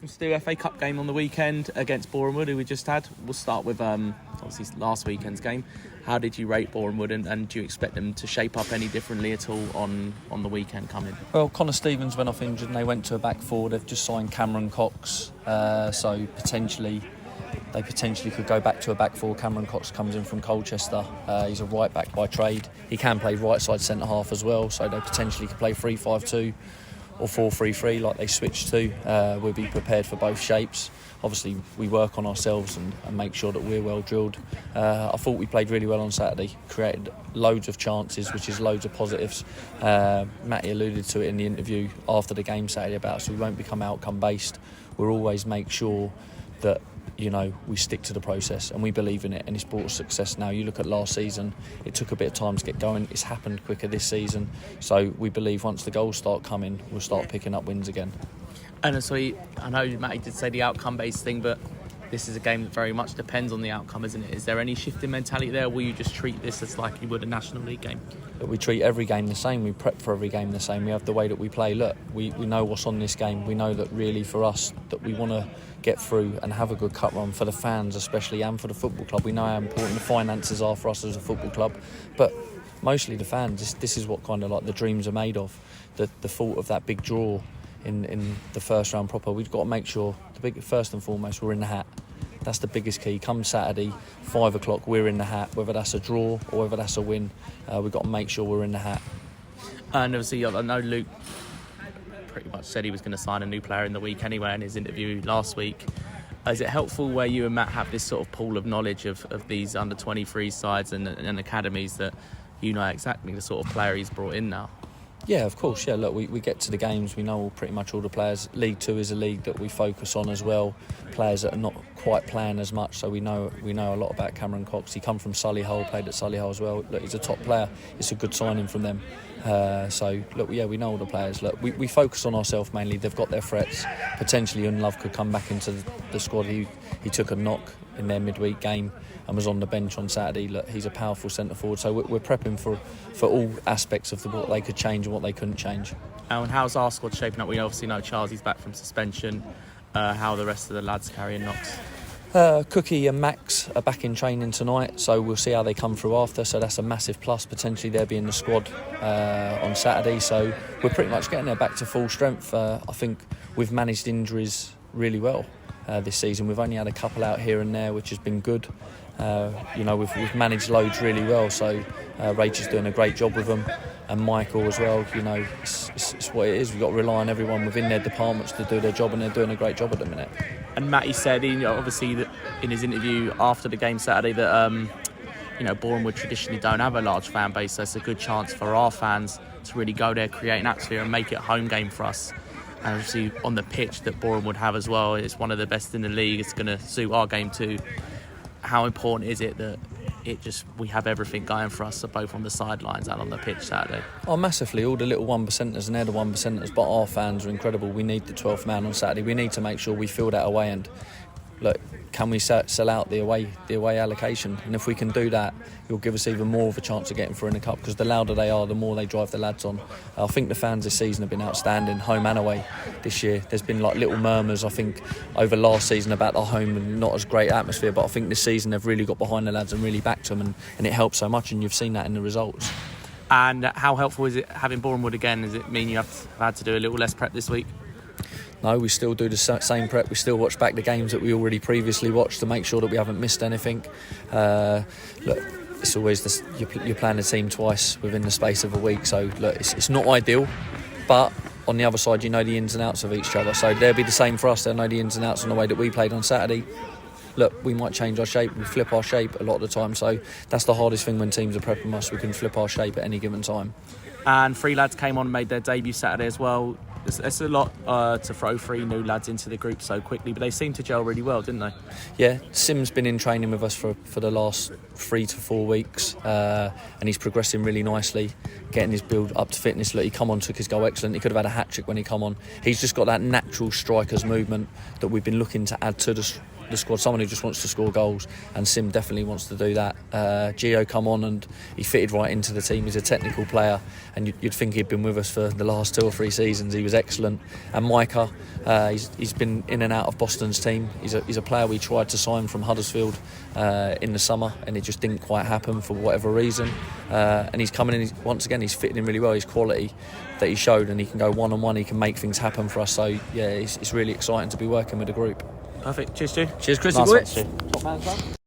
Let's do FA Cup game on the weekend against Boreham Wood, who we just had. We'll start with obviously last weekend's game. How did you rate Boreham Wood, and do you expect them to shape up any differently at all on the weekend coming? Well, Connor Stevens went off injured and they went to a back four. They've just signed Cameron Cox, so they potentially could go back to a back four. Cameron Cox comes in from Colchester. He's a right back by trade. He can play right side centre half as well, so they potentially could play 3-5-2 or 4-3-3 like they switched to. We'll be prepared for both shapes. Obviously we work on ourselves and make sure that we're well drilled. I thought we played really well on Saturday, created loads of chances, which is loads of positives. Matty alluded to it in the interview after the game Saturday about us. We won't become outcome based. We'll always make sure that we stick to the process, and we believe in it, and it's brought us success now. You look at last season, it took a bit of time to get going. It's happened quicker this season, so we believe once the goals start coming, we'll start picking up wins again. And so I know Matty did say the outcome-based thing, but this is a game that very much depends on the outcome, isn't it? Is there any shift in mentality there, or will you just treat this as like you would a National League game? We treat every game the same. We prep for every game the same. We have the way that we play. Look, we know what's on this game. We know that really for us that we want to get through and have a good cup run for the fans especially, and for the football club. We know how important the finances are for us as a football club, but mostly the fans. This is what kind of like the dreams are made of. The thought of that big draw in the first round proper. We've got to make sure first and foremost we're in the hat. That's the biggest key. Come Saturday, 5 o'clock, we're in the hat. Whether that's a draw or whether that's a win, we've got to make sure we're in the hat. And obviously, I know Luke pretty much said he was going to sign a new player in the week anyway in his interview last week. Is it helpful where you and Matt have this sort of pool of knowledge of these under-23 sides and academies that you know exactly the sort of player he's brought in now? Yeah, of course. Yeah, look, we get to the games, we know pretty much all the players. League 2 is a league that we focus on as well. Players that are not quite playing as much, so we know a lot about Cameron Cox. He come from Solihull, played at Solihull as well. Look, he's a top player. It's a good signing from them. So look, yeah, we know all the players. Look, we focus on ourselves mainly. They've got their threats. Potentially, Unlove could come back into the squad. He took a knock in their midweek game and was on the bench on Saturday. Look, he's a powerful centre forward, so we're prepping for all aspects of what they could change and what they couldn't change. And how's our squad shaping up? We obviously know Charlie's back from suspension. How are the rest of the lads carrying knocks? Cookie and Max are back in training tonight, so we'll see how they come through after. So that's a massive plus. Potentially they'll be in the squad on Saturday. So we're pretty much getting there back to full strength. I think we've managed injuries really well this season. We've only had a couple out here and there, which has been good. We've managed loads really well. So Rachel's doing a great job with them, and Michael as well. It's what it is. We've got to rely on everyone within their departments to do their job, and they're doing a great job at the minute. And Matty said, obviously, that in his interview after the game Saturday, that Boreham Wood traditionally don't have a large fan base, so it's a good chance for our fans to really go there, create an atmosphere, and make it a home game for us. And obviously, on the pitch that Boreham Wood have as well, it's one of the best in the league. It's going to suit our game too. How important is it that we have everything going for us, so both on the sidelines and on the pitch Saturday? Oh, massively. All the little 1%ers, and they're the 1%ers, but our fans are incredible. We need the 12th man on Saturday. We need to make sure we fill that away end. Look, can we sell out the away allocation? And if we can do that, it'll give us even more of a chance of getting through in the cup, because the louder they are, the more they drive the lads on. I think the fans this season have been outstanding, home and away this year. There's been like little murmurs, I think, over last season about the home and not as great atmosphere, but I think this season they've really got behind the lads and really backed them, and it helps so much, and you've seen that in the results. And how helpful is it having Boreham Wood again? Does it mean you have had to do a little less prep this week? No, we still do the same prep. We still watch back the games that we already previously watched to make sure that we haven't missed anything. Look, it's always you're playing a team twice within the space of a week, so look, it's not ideal, but on the other side, you know the ins and outs of each other, so they'll be the same for us. They'll know the ins and outs on the way that we played on Saturday. Look, we might change our shape, we flip our shape a lot of the time, so that's the hardest thing when teams are prepping us. We can flip our shape at any given time. And 3 lads came on and made their debut Saturday as well. It's a lot to throw 3 new lads into the group so quickly, but they seemed to gel really well, didn't they? Yeah, Sim's been in training with us for the last 3 to 4 weeks, and he's progressing really nicely, getting his build up to fitness. Look, he come on, took his goal excellent. He could have had a hat-trick when he come on. He's just got that natural striker's movement that we've been looking to add to the squad, someone who just wants to score goals, and Sim definitely wants to do that. Gio come on and he fitted right into the team. He's a technical player, and you'd think he'd been with us for the last 2 or 3 seasons. He was excellent. And Micah, he's been in and out of Boston's team. He's a player we tried to sign from Huddersfield in the summer, and it just didn't quite happen for whatever reason. And he's coming in, once again, he's fitting in really well. His quality that he showed, and he can go one-on-one, he can make things happen for us. So yeah, it's really exciting to be working with the group. Perfect. Cheers, Stu. Cheers, Chris. Nice one, Stu. Top man, son.